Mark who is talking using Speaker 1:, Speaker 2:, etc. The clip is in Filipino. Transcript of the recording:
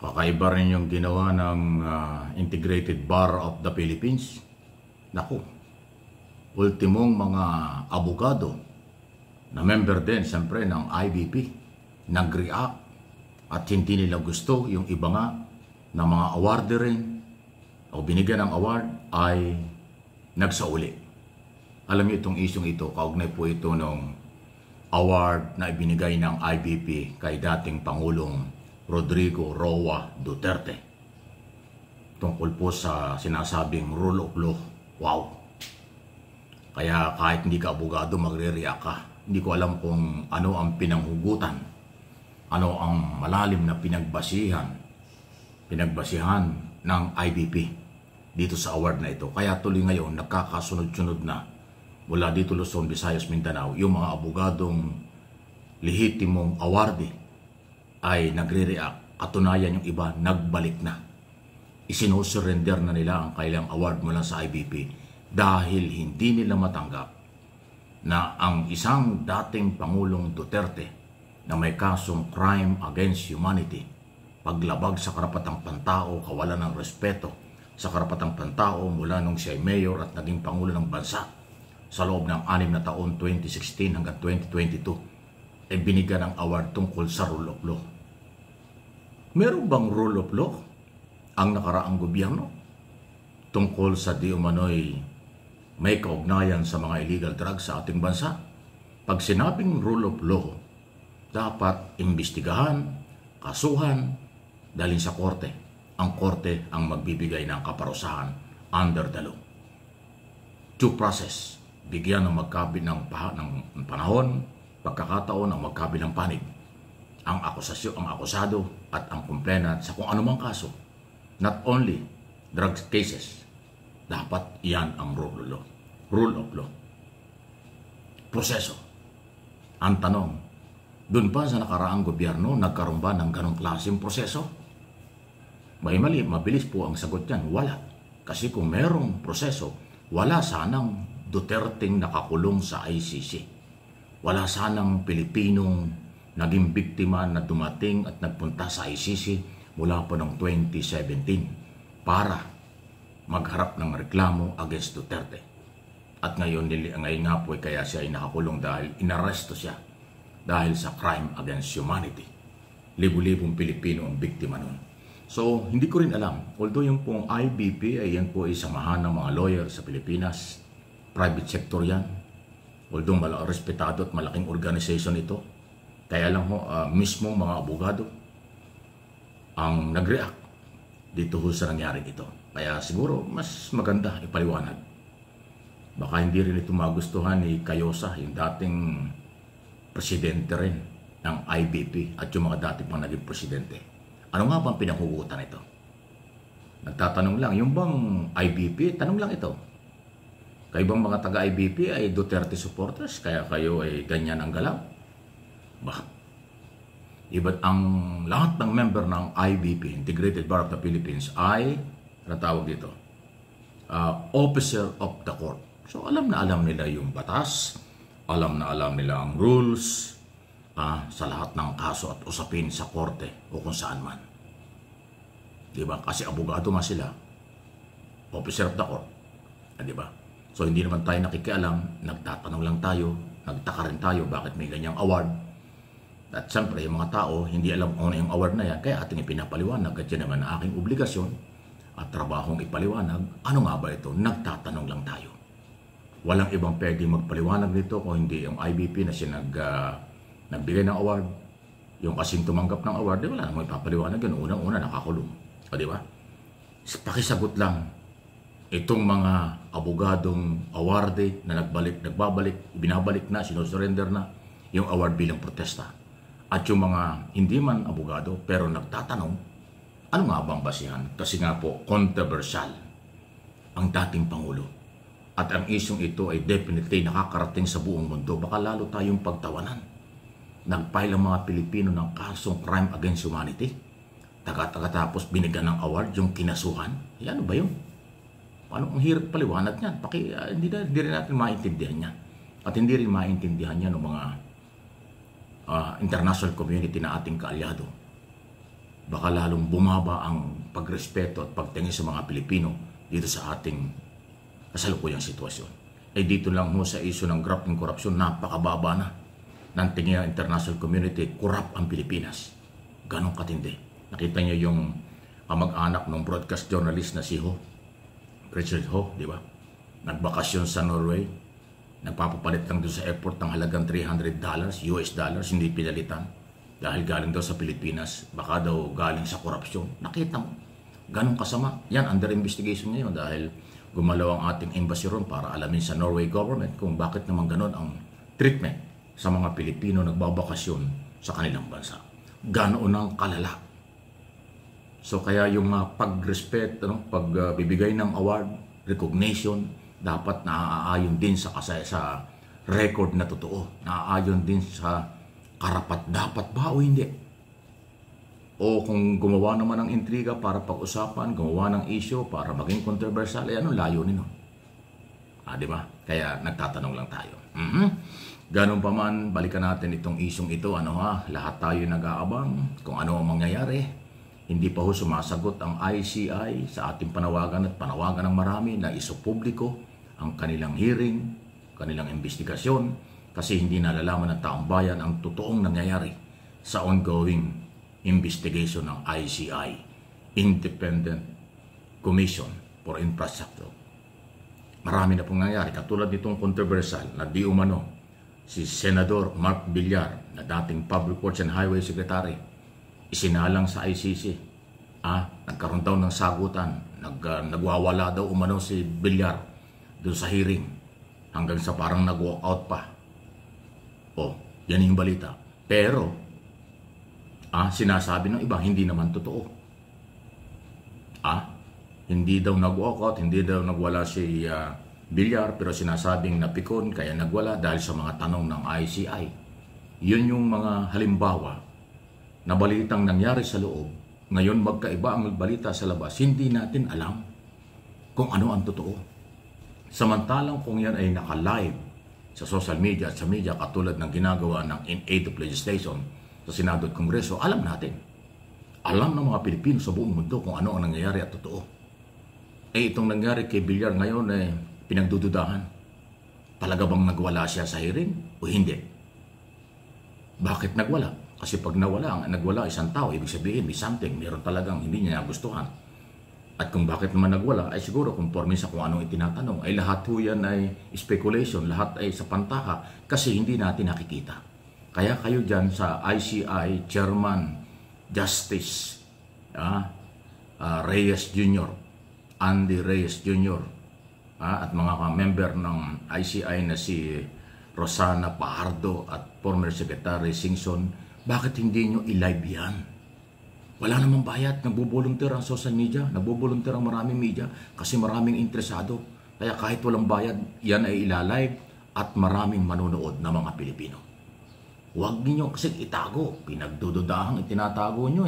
Speaker 1: Kakaiba rin yung ginawa ng Integrated Bar of the Philippines. Naku, ultimong mga abogado na member din siyempre ng IBP nag-react at hindi nila gusto yung iba nga na mga award rin o binigyan ng award ay nagsauli. Alam niyo itong isyong ito, kaugnay po ito ng award na ibinigay ng IBP kay dating Pangulong Rodrigo Roa Duterte tungkol po sa sinasabing rule of law. Wow! Kaya kahit hindi ka abogado, magre-react ka. Hindi ko alam kung ano ang pinanghugutan, ano ang malalim na pinagbasihan ng IBP dito sa award na ito. Kaya tuloy ngayon, nagkakasunod-sunod na mula dito Luzon, Visayas, Mindanao, yung mga abogadong lehitimong awardee ay nagre-react. Katunayan yung iba, nagbalik na. Isinosurrender na nila ang kailang award mula sa IBP dahil hindi nila matanggap na ang isang dating Pangulong Duterte na may kasong crime against humanity, paglabag sa karapatang pantao, kawalan ng respeto sa karapatang pantao mula nung siya ay mayor at naging Pangulo ng bansa sa loob ng 6 na taon, 2016 hanggang 2022, ay binigyan ng award tungkol sa rule of law. Meron bang rule of law ang nakaraang gobyerno tungkol sa di umano'y may kaugnayan sa mga illegal drugs sa ating bansa? Pag sinabing rule of law, dapat imbestigahan, kasuhan, dalhin sa korte. Ang korte ang magbibigay ng kaparusahan under the law. Due process, bigyan ng magkabilang panahon, pagkakataon ng magkabilang panig ang akusado at ang complainant sa kung anumang kaso, not only drugs cases. Dapat iyan ang rule of law. Proseso. Ang tanong, doon pa sa nakaraang gobyerno, nagkaroon ba ng ganong klaseng proseso? May mali, mabilis po ang sagot yan. Wala. Kasi kung merong proseso, wala sanang Duterteng nakakulong sa ICC. Wala sanang Pilipinong naging biktima na dumating at nagpunta sa ICC mula pa noong 2017 para magharap ng reklamo against Duterte. At ngayon nga po kaya siya ay nakakulong dahil inaresto siya dahil sa crime against humanity. Libu-libong Pilipino ang biktima nun. So, hindi ko rin alam. Although yung pong IBP ay yan po ay samahan ng mga lawyer sa Pilipinas, private sector yan. Although respetado at malaking organization ito, kaya lang ho, mismo mga abogado ang nag-react dito ho sa nangyari ito. Kaya siguro mas maganda ipaliwanag. Baka hindi rin ito magustuhan ni Cayosa, yung dating presidente rin ng IBP at yung mga dating pang naging presidente. Ano nga bang pinanghugutan ito? Nagtatanong lang, yung bang IBP, tanong lang ito. Kayo bang mga taga-IBP ay Duterte supporters, kaya kayo ay ganyan ang galaw? Iba't ang lahat ng member ng IBP, Integrated Bar of the Philippines, ay natawag dito, officer of the court. So alam na alam nila yung batas, alam na alam nila ang rules sa lahat ng kaso at usapin sa korte o kung saan man. Diba? Kasi abogado nga sila, officer of the court. Diba? So hindi naman tayo nakikialam, nagtatanong lang tayo, nagtaka rin tayo bakit may ganyang award. At siyempre, yung mga tao, hindi alam kung ano yung award na yan, kaya ating ipinapaliwanag. At yan naman ang aking obligasyon at trabahong ipaliwanag. Ano nga ba ito? Nagtatanong lang tayo. Walang ibang pwedeng magpaliwanag nito kung hindi yung IBP na siya nagbigay ng award. Yung kasing tumanggap ng award, wala namang ipapaliwanag yun. Unang-una, nakakulong. O di ba? Pakisagot lang. Itong mga abogadong awardee na nagbabalik, binabalik na, sinusurrender na yung award bilang protesta. At yung mga hindi man abogado pero nagtatanong, ano nga bang basihan? Kasi nga po, controversial ang dating Pangulo. At ang isyong ito ay definitely nakakarating sa buong mundo. Baka lalo tayong pagtawanan. Nagfile ang mga Pilipino ng kasong crime against humanity. Tapos binigyan ng award yung kinasuhan. Ano ba yun? Paano ang hirap paliwanag niyan? Hindi rin natin maintindihan yan. At hindi rin maintindihan yan ng mga international community na ating kaalyado. baka lalong bumaba ang pagrespeto at pagtingin sa mga Pilipino dito sa ating kasalukuyang sitwasyon. Dito lang ho sa issue ng graft ng korupsyon, napakababa na ng tingin ng international community, corrupt ang Pilipinas. Ganon katindi. Nakita niyo yung kamag-anak ng broadcast journalist na si Ho, Richard Ho, di ba? Nagbakasyon sa Norway, nagpapapalit lang doon sa airport ng halagang $300, US dollars, hindi pinalitan. Dahil galing daw sa Pilipinas, baka daw galing sa korupsyon. Nakita mo, ganun kasama. Yan, under investigation ngayon dahil gumalaw ang ating embassy ron para alamin sa Norway government kung bakit naman ganun ang treatment sa mga Pilipino nagbabakasyon sa kanilang bansa. Ganoon ang kalala. So kaya yung pag-respect, pagbibigay ng award, recognition, dapat naaayon din sa record na totoo. Naaayon din sa karapat dapat ba o hindi. O kung gumawa naman ng intriga para pag-usapan, gumawa ng issue para maging controversial, anong layo nino? Di ba? Kaya nagtatanong lang tayo. Ganun pa man, balikan natin itong isyong ito. Lahat tayo nag-aabang kung ano ang mangyayari. Hindi pa ho sumasagot ang ICI sa ating panawagan at panawagan ng marami na isopubliko ang kanilang hearing, kanilang investigasyon, kasi hindi nalalaman ng taong bayan ang totoong nangyayari sa ongoing investigation ng ICI, Independent Commission for Infrastructure. Marami na pong nangyayari, katulad nitong controversial na di umano si Senador Mark Villar na dating Public Works and Highway Secretary, isinalang sa ICC. Nagkaroon daw ng sagutan, nagwawala daw umano si Villar doon sa hearing hanggang sa parang nag-walk out pa. Yan yung balita. Pero, sinasabi ng iba, hindi naman totoo. Hindi daw nag-walk out, hindi daw nagwala si Villar, pero sinasabing napikon, kaya nagwala dahil sa mga tanong ng ICI. Yun yung mga halimbawa na balitang nangyari sa loob. Ngayon, magkaiba ang balita sa labas. Hindi natin alam kung ano ang totoo. Samantalang kung yan ay naka-live sa social media at sa media katulad ng ginagawa ng in aid of legislation sa Senado at Kongreso, alam natin. Alam ng mga Pilipino sa buong mundo kung ano ang nangyayari at totoo. Itong nangyari kay Villar ngayon pinagdududahan. Talaga bang nagwala siya sa hearing o hindi? Bakit nagwala? Kasi pag nagwala isang tao, ibig sabihin may something, meron talagang hindi niya nagustuhan. At kung bakit naman nagwala, ay siguro conforme sa kung anong itinatanong. Ay lahat po yan ay speculation, lahat ay sa pantaha kasi hindi natin nakikita. Kaya kayo dyan sa ICI Chairman Justice Reyes Jr., Andy Reyes Jr., at mga member ng ICI na si Rosana Pahardo at former Secretary Singson, bakit hindi nyo i-live yan? Wala namang bayad, nagbo-volunteer ang social media, nagbo-volunteer ang maraming media kasi maraming interesado. Kaya kahit walang bayad, yan ay ilalive at maraming manonood na mga Pilipino. Huwag ninyo kasi itago, pinagdududahang itinatago nyo